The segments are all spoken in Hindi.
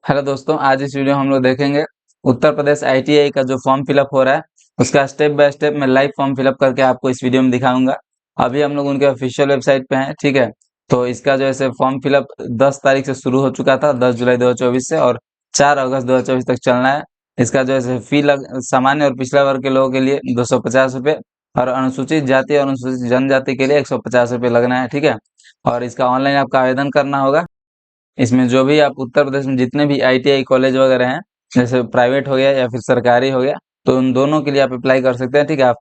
हेलो दोस्तों, आज इस वीडियो में हम लोग देखेंगे उत्तर प्रदेश आईटीआई का जो फॉर्म फिलअप हो रहा है उसका स्टेप बाय स्टेप मैं लाइव फॉर्म फिलअप करके आपको इस वीडियो में दिखाऊंगा। अभी हम लोग उनके ऑफिशियल वेबसाइट पे हैं, ठीक है। तो इसका जो है फॉर्म फिलअप 10 तारीख से शुरू हो चुका था, 10 जुलाई 2024 से, और 4 अगस्त 2024 तक चलना है। इसका जो है फी सामान्य और पिछड़ा वर्ग के लोगों के लिए 250 रुपये, और अनुसूचित जाति और अनुसूचित जनजाति के लिए 150 रुपये लगना है, ठीक है। और इसका ऑनलाइन आपका आवेदन करना होगा। इसमें जो भी आप उत्तर प्रदेश में जितने भी आईटीआई कॉलेज वगैरह हैं, जैसे प्राइवेट हो गया या फिर सरकारी हो गया, तो उन दोनों के लिए आप अप्लाई कर सकते हैं, ठीक है। आप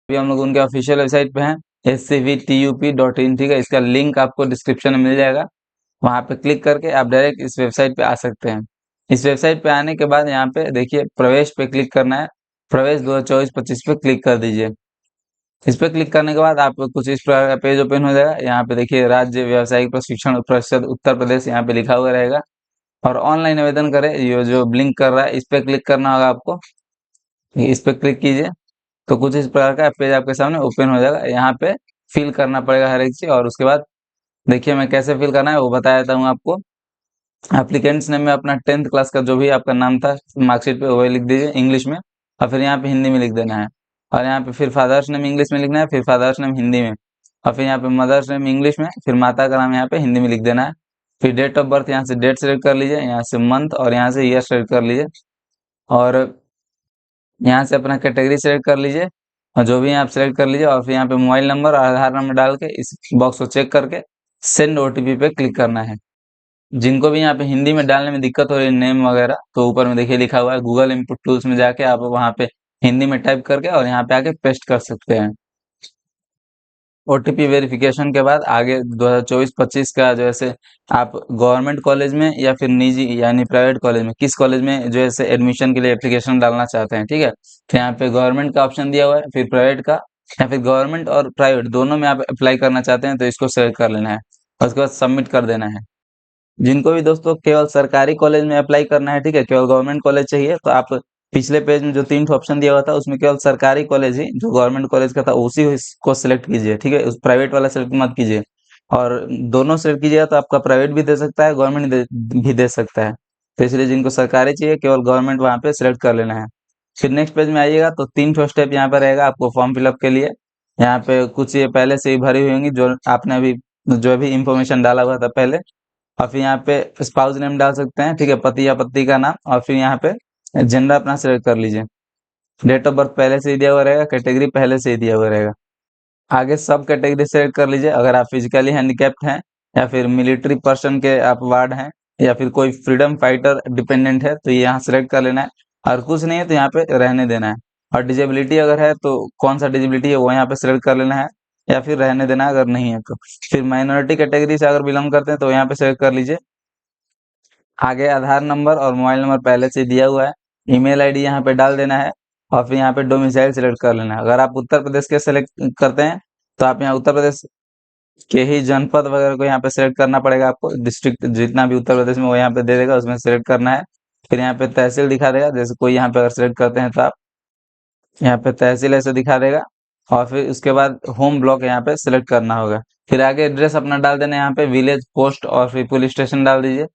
अभी हम लोग उनके ऑफिशियल वेबसाइट पे हैं, scvtup.in, ठीक है। इसका लिंक आपको डिस्क्रिप्शन में मिल जाएगा, वहाँ पे क्लिक करके आप डायरेक्ट इस वेबसाइट पे आ सकते हैं। इस वेबसाइट पे आने के बाद यहाँ पे देखिए प्रवेश पे क्लिक करना है। प्रवेश 2024-25 पे क्लिक कर दीजिए। इस पे क्लिक करने के बाद आपको कुछ इस प्रकार का पेज ओपन हो जाएगा। यहाँ पे देखिए राज्य व्यावसायिक प्रशिक्षण परिषद उत्तर प्रदेश यहाँ पे लिखा हुआ रहेगा, और ऑनलाइन आवेदन करें ये जो ब्लिंक कर रहा है इस पे क्लिक करना होगा आपको। इस पे क्लिक कीजिए तो कुछ इस प्रकार का पेज आपके सामने ओपन हो जाएगा। यहाँ पे फिल करना पड़ेगा हर एक चीज, और उसके बाद देखिए मैं कैसे फिल करना है वो बता देता हूँ आपको। एप्लीकेंट्स नेम में अपना 10th क्लास का जो भी आपका नाम था मार्कशीट पे वही लिख दीजिए इंग्लिश में, और फिर यहाँ पे हिंदी में लिख देना है। और यहाँ पे फिर फादर्स नेम इंग्लिश में लिखना है, फिर फादर्स नेम हिंदी में, और फिर यहाँ पे मदर्स नेम इंग्लिश में, फिर माता का नाम यहाँ पे हिंदी में लिख देना है। फिर डेट ऑफ बर्थ यहाँ से डेट सेलेक्ट कर लीजिए, यहाँ से मंथ, और यहाँ से ईयर सेलेक्ट कर लीजिए, और यहाँ से अपना कैटेगरी सेलेक्ट कर लीजिए, और जो भी आप सेलेक्ट कर लीजिए, और फिर यहाँ पे मोबाइल नंबर और आधार नंबर डाल के इस बॉक्स को चेक करके सेंड ओटीपी पे क्लिक करना है। जिनको भी यहाँ पे हिंदी में डालने में दिक्कत हो रही है नेम वगैरह, तो ऊपर में देखिए लिखा हुआ है गूगल इनपुट टूल्स में जाके आप वहाँ पे हिंदी में टाइप करके और यहाँ पे आके पेस्ट कर सकते हैं। ओटीपी वेरिफिकेशन के बाद आगे 2024-25 का जो है आप गवर्नमेंट कॉलेज में या फिर निजी यानी प्राइवेट कॉलेज में, किस कॉलेज में जो है एडमिशन के लिए एप्लीकेशन डालना चाहते हैं, ठीक है। तो यहाँ पे गवर्नमेंट का ऑप्शन दिया हुआ है, फिर प्राइवेट का, या फिर गवर्नमेंट और प्राइवेट दोनों में आप अप्लाई करना चाहते हैं तो इसको सेलेक्ट कर लेना है, और उसके बाद सबमिट कर देना है। जिनको भी दोस्तों केवल सरकारी कॉलेज में अप्लाई करना है, ठीक है, केवल गवर्नमेंट कॉलेज चाहिए, तो आप पिछले पेज में जो 3 ऑप्शन दिया हुआ था उसमें केवल सरकारी कॉलेज ही जो गवर्नमेंट कॉलेज का था उसी को सिलेक्ट कीजिए, ठीक है। उस प्राइवेट वाला सिलेक्ट मत कीजिए, और दोनों सिलेक्ट कीजिएगा तो आपका प्राइवेट भी दे सकता है, गवर्नमेंट भी दे सकता है। तो इसलिए जिनको सरकारी चाहिए केवल गवर्नमेंट वहाँ पे सिलेक्ट कर लेना है। फिर नेक्स्ट पेज में आइएगा तो 3 ठो स्टेप यहाँ पे रहेगा आपको फॉर्म फिलअप के लिए। यहाँ पे कुछ ये पहले से ही भरी हुई होंगी जो आपने अभी जो भी इंफॉर्मेशन डाला हुआ था पहले, और फिर यहाँ पे स्पाउस नेम डाल सकते हैं, ठीक है, पति या पत्नी का नाम, और फिर यहाँ पे जेंडर अपना सिलेक्ट कर लीजिए। डेट ऑफ बर्थ पहले से ही दिया हुआ रहेगा, कैटेगरी पहले से ही दिया हुआ रहेगा। आगे सब कैटेगरी सेलेक्ट कर लीजिए। अगर आप फिजिकली हैंडीकैप्ड हैं, या फिर मिलिट्री पर्सन के आप वार्ड हैं, या फिर कोई फ्रीडम फाइटर डिपेंडेंट है तो ये यहाँ सेलेक्ट कर लेना है, और कुछ नहीं है तो यहाँ पे रहने देना है। और डिजेबिलिटी अगर है तो कौन सा डिजेबिलिटी है वो यहाँ पे सेलेक्ट कर लेना है, या फिर रहने देना है अगर नहीं है तो। फिर माइनॉरिटी कैटेगरी से अगर बिलोंग करते हैं तो यहाँ पे सेलेक्ट कर लीजिए। आगे आधार नंबर और मोबाइल नंबर पहले से दिया हुआ है, ईमेल आईडी यहाँ पे डाल देना है, और फिर यहाँ पे डोमिसाइल सेलेक्ट कर लेना है। अगर आप उत्तर प्रदेश के सेलेक्ट करते हैं तो आप यहाँ उत्तर प्रदेश के ही जनपद वगैरह को यहाँ पे सेलेक्ट करना पड़ेगा आपको। डिस्ट्रिक्ट जितना भी उत्तर प्रदेश में वो यहाँ पे दे देगा, उसमें सेलेक्ट करना है। फिर यहाँ पे तहसील दिखा देगा, जैसे कोई यहाँ पे अगर सेलेक्ट करते हैं तो आप यहाँ पे तहसील ऐसे दिखा देगा, और फिर उसके बाद होम ब्लॉक यहाँ पे सेलेक्ट करना होगा। फिर आगे एड्रेस अपना डाल देना है, यहाँ पे विलेज पोस्ट और फिर पुलिस स्टेशन डाल दीजिए,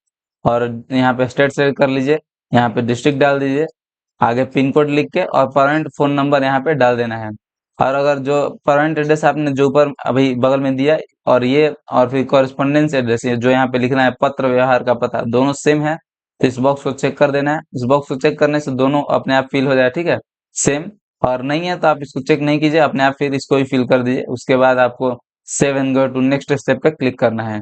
और यहाँ पे स्टेट सेलेक्ट कर लीजिए, यहाँ पे डिस्ट्रिक्ट डाल दीजिए, आगे पिन कोड लिख के और परमानेंट फोन नंबर यहाँ पे डाल देना है। और अगर जो परमानेंट एड्रेस आपने जो ऊपर अभी बगल में दिया, और ये और फिर कॉरेस्पॉन्डेंस एड्रेस ये जो यहाँ पे लिखना है पत्र व्यवहार का पता दोनों सेम है, तो इस बॉक्स को चेक कर देना है। इस बॉक्स को चेक करने से दोनों अपने आप फिल हो जाए, ठीक है, सेम। और नहीं है तो आप इसको चेक नहीं कीजिए, अपने आप फिर इसको ही फिल कर दीजिए। उसके बाद आपको save and go to next step पे क्लिक करना है।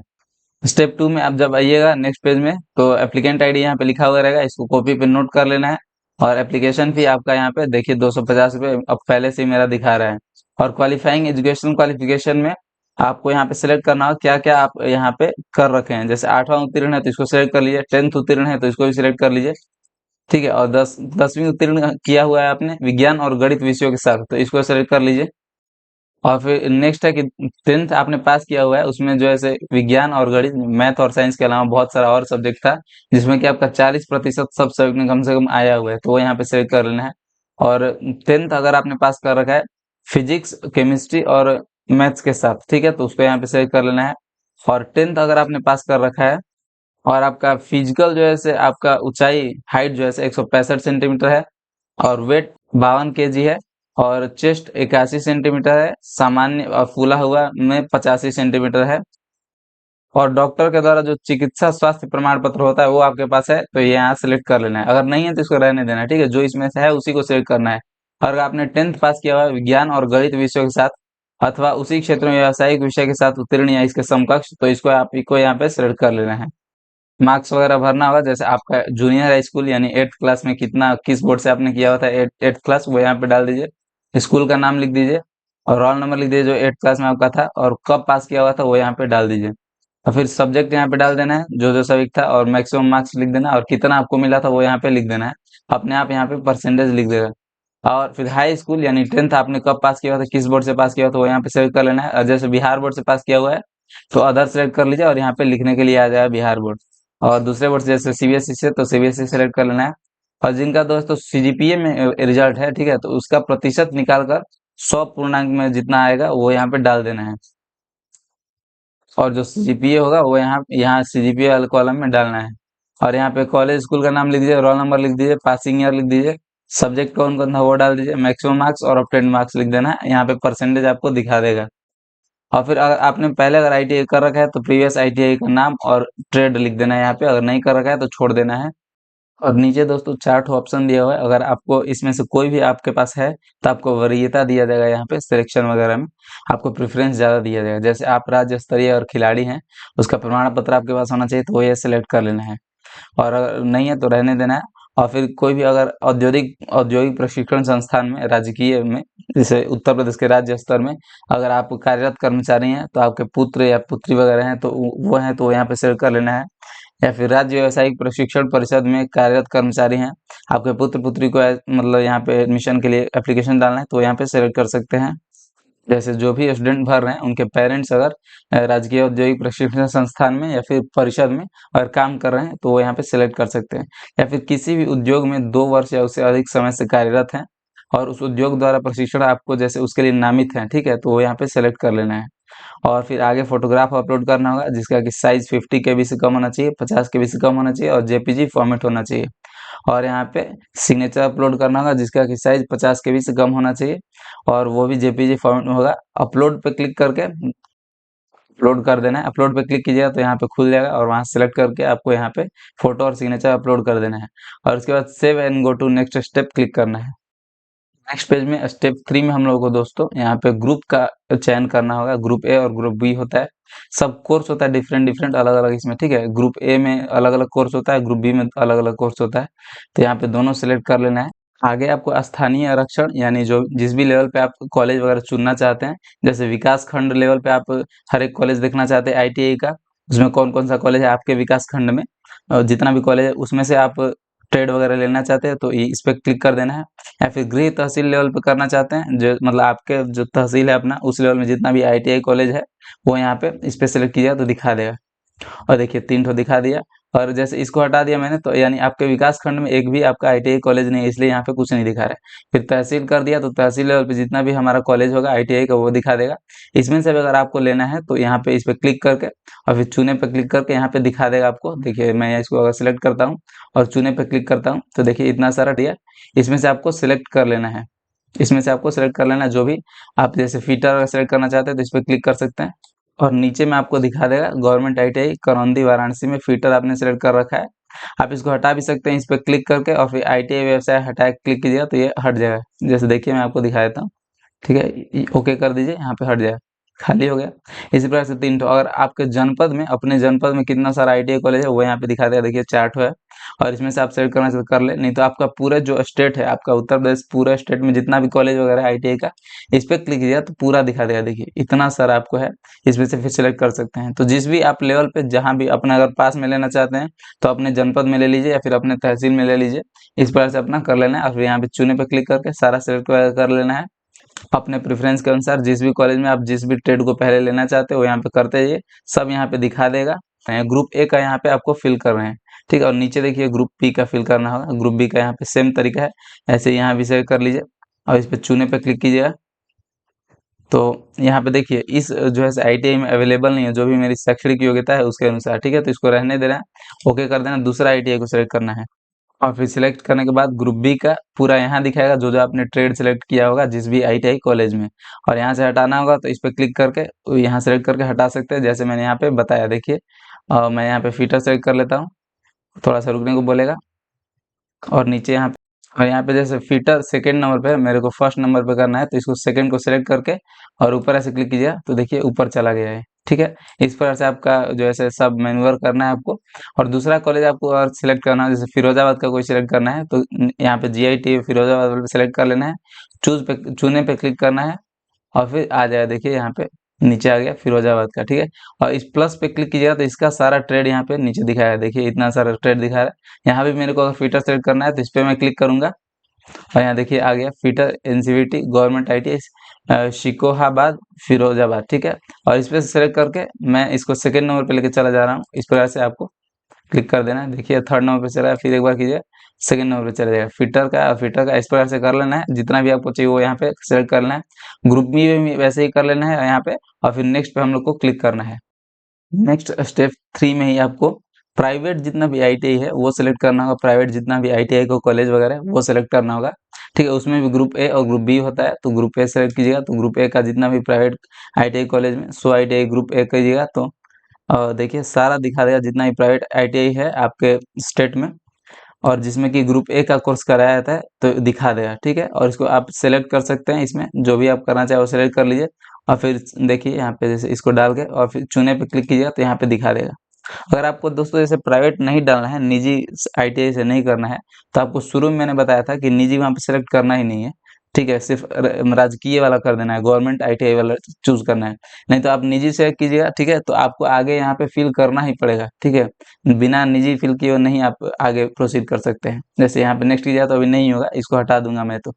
स्टेप 2 में आप जब आइएगा नेक्स्ट पेज में तो एप्लीकेंट आईडी यहाँ पे लिखा हुआ रहेगा, इसको कॉपी पे नोट कर लेना है। और एप्लीकेशन फी आपका यहाँ पे देखिए 250 रुपये अब पहले से ही मेरा दिखा रहा है। और क्वालिफाइंग एजुकेशन क्वालिफिकेशन में आपको यहाँ पे सिलेक्ट करना हो क्या क्या आप यहाँ पे कर रखे हैं। जैसे 8वां उत्तीर्ण है तो इसको सिलेक्ट कर लीजिए, 10th उत्तीर्ण है तो इसको भी सिलेक्ट कर लीजिए, ठीक है। और 10वीं उत्तीर्ण किया हुआ है आपने विज्ञान और गणित विषयों के साथ तो इसको सेलेक्ट कर लीजिए। और फिर नेक्स्ट है कि 10th आपने पास किया हुआ है, उसमें जो है विज्ञान और गणित मैथ और साइंस के अलावा बहुत सारा और सब्जेक्ट था जिसमें कि आपका 40% सब सब्जेक्ट में कम से कम आया हुआ है, तो वो यहाँ पे सेलेक्ट कर लेना है। और 10th अगर आपने पास कर रखा है फिजिक्स केमिस्ट्री और मैथ्स के साथ, ठीक है, तो उसको यहाँ पे सेलेक्ट कर लेना है। और 10th अगर आपने पास कर रखा है और आपका फिजिकल जो है से आपका ऊंचाई हाइट जो है से 165 सेंटीमीटर है और वेट 52 kg है और चेस्ट 81 सेंटीमीटर है, सामान्य और फूला हुआ में 85 सेंटीमीटर है और डॉक्टर के द्वारा जो चिकित्सा स्वास्थ्य प्रमाण पत्र होता है वो आपके पास है, तो ये यहाँ सेलेक्ट कर लेना है। अगर नहीं है तो इसको रहने देना है, ठीक है। जो इसमें से है उसी को सेलेक्ट करना है। और अगर आपने 10th पास किया हुआ है विज्ञान और गणित विषयों के साथ अथवा उसी क्षेत्र में व्यावसायिक विषय के साथ उत्तीर्ण या इसके समकक्ष, तो इसको आप को यहाँ पे सेलेक्ट कर लेना है। मार्क्स वगैरह भरना होगा, जैसे आपका जूनियर हाई स्कूल यानी 8th क्लास में कितना किस बोर्ड से आपने किया हुआ था 8th क्लास, वो यहाँ पे डाल दीजिए। स्कूल का नाम लिख दीजिए और रोल नंबर लिख दीजिए जो 8th क्लास में आपका था और कब पास किया हुआ था वो यहाँ पे डाल दीजिए। और फिर सब्जेक्ट यहाँ पे डाल देना है जो जो सब्जेक्ट था और मैक्सिमम मार्क्स लिख देना और कितना आपको मिला था वो यहाँ पे लिख देना है। अपने आप यहाँ पे परसेंटेज लिख देगा। और फिर हाई स्कूल यानी 10th आपने कब पास किया हुआ था, किस बोर्ड से पास किया हुआ था वो यहाँ पे सेलेक्ट कर लेना है। और जैसे बिहार बोर्ड से पास किया हुआ है तो अदर सेलेक्ट कर लीजिए और यहाँ पे लिखने के लिए आ जाएगा बिहार बोर्ड। और दूसरे बोर्ड से जैसे सीबीएसई से तो सीबीएसई सेलेक्ट कर लेना है। और जिनका दोस्तों सीजीपीए में रिजल्ट है, ठीक है, तो उसका प्रतिशत निकाल कर 100 पूर्णांक में जितना आएगा वो यहाँ पे डाल देना है। और जो सीजीपीए होगा वो यहाँ यहाँ सीजीपीए वाले कॉलम में डालना है। और यहाँ पे कॉलेज स्कूल का नाम लिख दीजिए, रोल नंबर लिख दीजिए, पासिंग ईयर लिख दीजिए, सब्जेक्ट कौन कौन था वो डाल दीजिए, मैक्सिमम मार्क्स और ऑब्टेन्ड मार्क्स लिख देना है। यहाँ पे परसेंटेज आपको दिखा देगा। और फिर अगर आपने पहले अगर आईटीआई कर रखा है तो प्रीवियस आईटीआई का नाम और ट्रेड लिख देना है यहाँ पे, अगर नहीं कर रखा है तो छोड़ देना है। और नीचे दोस्तों 4 ऑप्शन दिया हुआ है, अगर आपको इसमें से कोई भी आपके पास है तो आपको वरीयता दिया जाएगा। यहाँ पे सिलेक्शन वगैरह में आपको प्रेफरेंस ज़्यादा दिया जाएगा। जैसे आप राज्य स्तरीय और खिलाड़ी हैं, उसका प्रमाण पत्र आपके पास होना चाहिए, तो वो ये सिलेक्ट कर लेना है। और अगर नहीं है तो रहने देना है। और फिर कोई भी अगर औद्योगिक औद्योगिक प्रशिक्षण संस्थान में राजकीय में, जैसे उत्तर प्रदेश के राज्य स्तर में अगर आप कार्यरत कर्मचारी हैं तो आपके पुत्र या पुत्री वगैरह हैं तो वो हैं तो यहाँ पे सेलेक्ट कर लेना है। या फिर राज्य व्यावसायिक प्रशिक्षण परिषद में कार्यरत कर्मचारी हैं, आपके पुत्र पुत्री को मतलब यहाँ पे एडमिशन के लिए एप्लीकेशन डालना है तो यहाँ पे सेलेक्ट कर सकते हैं। जैसे जो भी स्टूडेंट भर रहे हैं उनके पेरेंट्स अगर राजकीय औद्योगिक प्रशिक्षण संस्थान में या फिर परिषद में अगर काम कर रहे हैं तो वो यहाँ पे सेलेक्ट कर सकते हैं। या फिर किसी भी उद्योग में 2 वर्ष या उससे अधिक समय से कार्यरत हैं और उस उद्योग द्वारा प्रशिक्षण आपको जैसे उसके लिए नामित है, ठीक है, तो वो यहाँ पे सेलेक्ट कर लेना है। और फिर आगे फोटोग्राफ अपलोड करना होगा जिसका कि साइज 50 KB से कम होना चाहिए, 50 KB से कम होना चाहिए और जेपीजी फॉर्मेट होना चाहिए। और यहाँ पे सिग्नेचर अपलोड करना होगा जिसका कि साइज 50 KB से कम होना चाहिए और वो भी जेपीजी फॉर्मेट में होगा। अपलोड पे क्लिक करके अपलोड कर देना है। अपलोड पे क्लिक कीजिएगा तो यहाँ पे खुल जाएगा और वहाँ सेलेक्ट करके आपको यहाँ पे फोटो और सिग्नेचर अपलोड कर देना है। और उसके बाद save and go to next step click करना है। नेक्स्ट पेज में स्टेप 3 में हम लोगों को दोस्तों यहाँ पे ग्रुप का चयन करना होगा। ग्रुप ए और ग्रुप बी होता है, सब कोर्स होता है डिफरेंट डिफरेंट अलग अलग इसमें, ठीक है। ग्रुप ए में अलग अलग कोर्स होता है, ग्रुप बी में अलग अलग कोर्स होता है, तो यहाँ पे दोनों सेलेक्ट कर लेना है। आगे आपको स्थानीय आरक्षण यानी जो जिस भी लेवल पे आप कॉलेज वगैरह चुनना चाहते हैं, जैसे विकास खंड लेवल पे आप हर एक कॉलेज देखना चाहते हैं आईटीआई का, उसमें कौन कौन सा कॉलेज है आपके विकास खंड में और जितना भी कॉलेज है उसमें से आप ट्रेड वगैरह लेना चाहते हैं तो इस पर क्लिक कर देना है। या फिर गृह तहसील लेवल पे करना चाहते हैं, जो मतलब आपके जो तहसील है अपना उस लेवल में जितना भी आईटीआई कॉलेज है वो यहाँ पे इस पे सेलेक्ट कीजिएगा तो दिखा देगा। और देखिए 3 ठो दिखा दिया। और जैसे इसको हटा दिया मैंने तो यानी आपके विकास खंड में एक भी आपका आईटीआई कॉलेज नहीं है, इसलिए यहाँ पे कुछ नहीं दिखा रहा है। फिर तहसील कर दिया तो तहसील लेवल पे जितना भी हमारा कॉलेज होगा आईटीआई का वो दिखा देगा। इसमें से भी अगर आपको लेना है तो यहाँ पे इस पे क्लिक करके और फिर चुने पे क्लिक करके यहाँ पे दिखा देगा आपको। देखिए मैं इसको अगर सिलेक्ट करता हूँ और चुने पे क्लिक करता हूँ तो देखिए इतना सारा दिया। इसमें से आपको सिलेक्ट कर लेना है, इसमें से आपको सेलेक्ट कर लेना है जो भी आप जैसे फीटर सेलेक्ट करना चाहते हैं तो इस पर क्लिक कर सकते हैं। और नीचे में आपको दिखा देगा गवर्नमेंट आईटीआई करौंदी वाराणसी में फीटर आपने सेलेक्ट कर रखा है। आप इसको हटा भी सकते हैं इस पर क्लिक करके और फिर आईटीआई व्यवसाय हटा के क्लिक कीजिएगा तो ये हट जाएगा। जैसे देखिए मैं आपको दिखा देता हूँ, ठीक है, ओके कर दीजिए, यहाँ पे हट जाएगा, खाली हो गया। इसी प्रकार से 3 ठो अगर आपके जनपद में अपने जनपद में कितना सारा आईटीआई कॉलेज है वो यहाँ पे दिखा देगा। देखिए 4 ठो है और इसमें से आप सेलेक्ट करना चाहते कर ले, नहीं तो आपका पूरा जो स्टेट है आपका उत्तर प्रदेश पूरा स्टेट में जितना भी कॉलेज वगैरह है आईटीआई का इस पे क्लिक कीजिएगा तो पूरा दिखा देगा। देखिए इतना सारा आपको है, इसमें से फिर सेलेक्ट कर सकते हैं। तो जिस भी आप लेवल पे जहाँ भी अपना अगर पास में लेना चाहते हैं तो अपने जनपद में ले लीजिए या फिर अपने तहसील में ले लीजिए, इस प्रकार से अपना कर लेना है। और फिर यहाँ पे चुने पे क्लिक करके सारा सेलेक्ट कर लेना है। अपने प्रेफरेंस के अनुसार जिस भी कॉलेज में आप जिस भी ट्रेड को पहले लेना चाहते हो यहाँ पे करते जाइए, सब यहाँ पे दिखा देगा। ग्रुप ए का यहाँ पे आपको फिल कर रहे हैं, ठीक है। और नीचे देखिए ग्रुप बी का फिल करना होगा, ग्रुप बी का यहाँ पे सेम तरीका है, ऐसे यहाँ भी सेलेक्ट कर लीजिए और इस पे चुने पे क्लिक कीजिएगा। तो यहाँ पे देखिए इस जो है ITI में अवेलेबल नहीं है, जो भी मेरी शैक्षणिक योग्यता है उसके अनुसार, ठीक है। तो इसको रहने देना है, ओके कर देना, दूसरा ITI को सिलेक्ट करना है। और फिर सिलेक्ट करने के बाद ग्रुप बी का पूरा यहाँ दिखाएगा, जो जो आपने ट्रेड सिलेक्ट किया होगा जिस भी ITI कॉलेज में, और यहाँ से हटाना होगा तो इस पर क्लिक करके यहाँ सेलेक्ट करके हटा सकते हैं, जैसे मैंने यहाँ पे बताया। देखिए मैं यहाँ पे फिटर सेलेक्ट कर लेता हूँ, थोड़ा सा रुकने को बोलेगा, और नीचे यहाँ पे, और यहाँ पे जैसे फिटर सेकंड नंबर पे है, मेरे को फर्स्ट नंबर पे करना है, तो इसको सेकंड को सिलेक्ट करके और ऊपर ऐसे क्लिक कीजिए तो देखिए ऊपर चला गया है, ठीक है। इस प्रकार से आपका जो है सब मैनुअल करना है आपको। और दूसरा कॉलेज आपको और सिलेक्ट करना है, जैसे फिरोजाबाद का कोई सिलेक्ट करना है तो यहाँ पे GIT फिरोजाबाद पे सिलेक्ट कर लेना है, चूने पे क्लिक करना है, और फिर आ जाएगा, देखिए यहाँ पे नीचे आ गया फिरोजाबाद का, ठीक है। और इस प्लस पे क्लिक कीजिएगा तो इसका सारा ट्रेड यहाँ पे नीचे दिखाया, देखिए इतना सारा ट्रेड दिखा रहा है। यहाँ भी मेरे को अगर फिटर सेलेक्ट करना है तो इस पे मैं क्लिक करूंगा, और यहाँ देखिए आ गया fitter NCVT government ITI Shikohabad Firozabad, ठीक है। और इस पे सेलेक्ट करके मैं इसको सेकंड नंबर पे लेके चला जा रहा हूँ। इस प्रकार से आपको क्लिक कर देना है, देखिए थर्ड नंबर पे चला है, फिर एक बार कीजिए सेकंड नंबर पे चला जाएगा फिटर का इस प्रकार से कर लेना है, जितना भी आपको चाहिए वो यहाँ पे सेलेक्ट कर लेना है। ग्रुप में वैसे ही कर लेना है यहाँ पे, और फिर नेक्स्ट पे हम लोग को क्लिक करना है। नेक्स्ट स्टेप 3 में ही आपको प्राइवेट जितना भी ITI है वो सिलेक्ट करना होगा, प्राइवेट जितना भी ITI को कॉलेज वगैरह वो सिलेक्ट करना होगा, ठीक है। उसमें भी ग्रुप ए और ग्रुप बी होता है, तो ग्रुप ए सेलेक्ट कीजिएगा, तो ग्रुप ए का जितना भी प्राइवेट ITI कॉलेज में सो ITI ग्रुप ए कीजिएगा तो देखिए सारा दिखा देगा जितना भी प्राइवेट ITI है आपके स्टेट में, और जिसमें कि ग्रुप ए का कोर्स कराया जाता है तो दिखा देगा, ठीक है। और इसको आप सेलेक्ट कर सकते हैं, इसमें जो भी आप करना चाहे वो सेलेक्ट कर लीजिए, और फिर देखिए यहाँ पे जैसे इसको डाल के और फिर चुने पे क्लिक कीजिएगा तो यहाँ पे दिखा देगा। अगर आपको दोस्तों जैसे प्राइवेट नहीं डालना है, निजी ITI से नहीं करना है, तो आपको शुरू में मैंने बताया था कि निजी वहाँ पे सेलेक्ट करना ही नहीं है, ठीक है। सिर्फ राजकीय वाला कर देना है, गवर्नमेंट ITI वाला चूज करना है। नहीं तो आप निजी सेलेक्ट कीजिएगा, ठीक है। तो आपको आगे यहाँ पे फिल करना ही पड़ेगा, ठीक है। बिना निजी फिल किए नहीं आप आगे प्रोसीड कर सकते हैं। जैसे यहाँ पे नेक्स्ट किया तो अभी नहीं होगा, इसको हटा दूंगा मैं तो।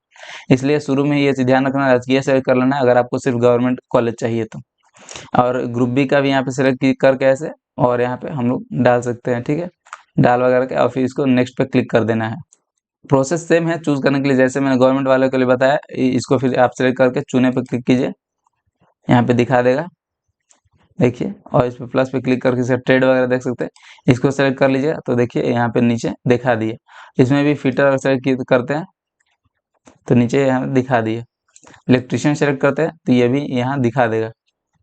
इसलिए शुरू में ये चीज ध्यान रखना, राजकीय सेलेक्ट कर लेना है अगर आपको सिर्फ गवर्नमेंट कॉलेज चाहिए तो। और ग्रुप बी का भी यहाँ पे सिलेक्ट करके ऐसे, और यहाँ पे हम लोग डाल सकते हैं, ठीक है। डाल वगैरह के और फिर इसको नेक्स्ट पे क्लिक कर देना है। प्रोसेस सेम है चूज करने के लिए, जैसे मैंने गवर्नमेंट वाले के लिए बताया। इसको फिर आप सिलेक्ट करके चुने पे क्लिक कीजिए, यहाँ पे दिखा देगा, देखिए। और इस पे प्लस पे क्लिक करके इसे ट्रेड वगैरह देख सकते हैं, इसको सेलेक्ट कर लीजिए तो देखिए यहाँ पे नीचे दिखा दिए। इसमें भी फिटर सेलेक्ट करते हैं तो नीचे यहाँ दिखा दिए। इलेक्ट्रिशियन सेलेक्ट करते हैं तो ये भी यहाँ दिखा देगा,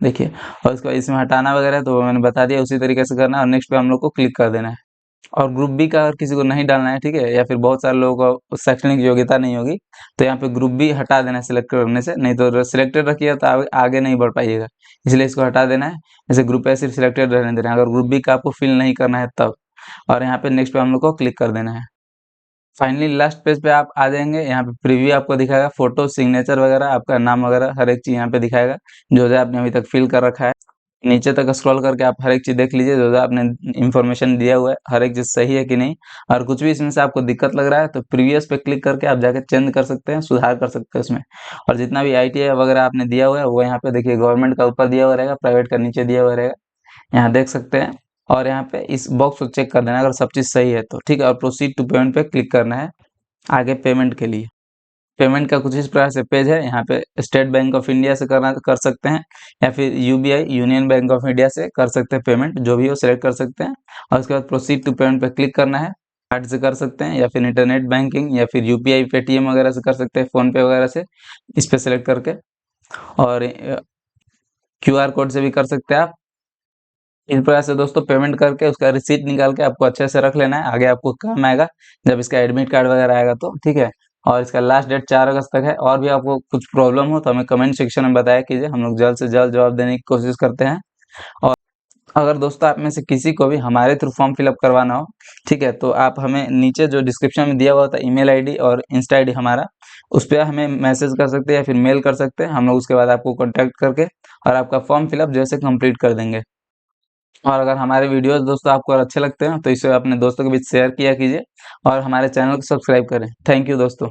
देखिए। और इसको इसमें हटाना वगैरह तो मैंने बता दिया, उसी तरीके से करना है, और नेक्स्ट पे हम लोग को क्लिक कर देना है। और ग्रुप बी का अगर किसी को नहीं डालना है, ठीक है, या फिर बहुत सारे लोगों को शैक्षणिक योग्यता नहीं होगी, तो यहाँ पे ग्रुप बी हटा देना है सिलेक्ट करने से, नहीं तो सिलेक्टेड रखिएगा तो आगे नहीं बढ़ पाइएगा, इसलिए इसको हटा देना है। जैसे ग्रुप ए सिर्फ सिलेक्टेड रहने देना है, अगर ग्रुप बी का आपको फिल नहीं करना है तब। और यहाँ पे नेक्स्ट पे हम लोग को क्लिक कर देना है। फाइनली लास्ट पेज पे आप आ जाएंगे, यहाँ पे प्रीव्यू आपको दिखाएगा, फोटो सिग्नेचर वगैरह आपका नाम वगैरह हर एक चीज यहाँ पे दिखाएगा, जो जो आपने अभी तक फिल कर रखा है। नीचे तक स्क्रॉल करके आप हर एक चीज देख लीजिए, जो जो आपने इन्फॉर्मेशन दिया हुआ है हर एक चीज सही है कि नहीं। और कुछ भी इसमें से आपको दिक्कत लग रहा है तो प्रीवियस पे क्लिक करके आप जाके चेंज कर सकते हैं, सुधार कर सकते हैं उसमें। और जितना भी ITI वगैरह आपने दिया हुआ है वो यहाँ पे देखिए, गवर्नमेंट का ऊपर दिया हुआ रहेगा, प्राइवेट का नीचे दिया हुआ रहेगा, यहाँ देख सकते हैं। और यहाँ पे इस बॉक्स को चेक कर देना अगर सब चीज सही है तो, ठीक है। और प्रोसीड टू पेमेंट पे क्लिक करना है आगे पेमेंट के लिए। पेमेंट का कुछ इस प्रकार से पेज है, यहाँ पे स्टेट बैंक ऑफ इंडिया से कर सकते हैं, या फिर UBI union bank of India से कर सकते हैं पेमेंट, जो भी हो सिलेक्ट कर सकते हैं। और उसके बाद प्रोसीड टू पेमेंट पे क्लिक करना है। कार्ड से कर सकते हैं, या फिर इंटरनेट बैंकिंग, या फिर UPI पेटीएम वगैरह से कर सकते हैं, फोन पे वगैरह से, इस पे सिलेक्ट करके। और QR कोड से भी कर सकते हैं आप। इस प्रकार से दोस्तों पेमेंट करके उसका रिसीट निकाल के आपको अच्छे से रख लेना है, आगे आपको काम आएगा जब इसका एडमिट कार्ड वगैरह आएगा तो, ठीक है। और इसका लास्ट डेट 4 अगस्त तक है। और भी आपको कुछ प्रॉब्लम हो तो हमें कमेंट सेक्शन में बताया कीजिए, हम लोग जल्द से जल्द जवाब देने की कोशिश करते हैं। और अगर दोस्तों आप में से किसी को भी हमारे थ्रू फॉर्म फिलअप करवाना हो, ठीक है, तो आप हमें नीचे जो डिस्क्रिप्शन में दिया हुआ था email ID और Insta ID हमारा, उस पर हमें मैसेज कर सकते हैं या फिर मेल कर सकते हैं, हम लोग उसके बाद आपको कॉन्टैक्ट करके और आपका फॉर्म फिलअप जैसे कंप्लीट कर देंगे। और अगर हमारे वीडियोस दोस्तों आपको अच्छे लगते हैं तो इसे अपने दोस्तों के बीच शेयर किया कीजिए, और हमारे चैनल को सब्सक्राइब करें। थैंक यू दोस्तों।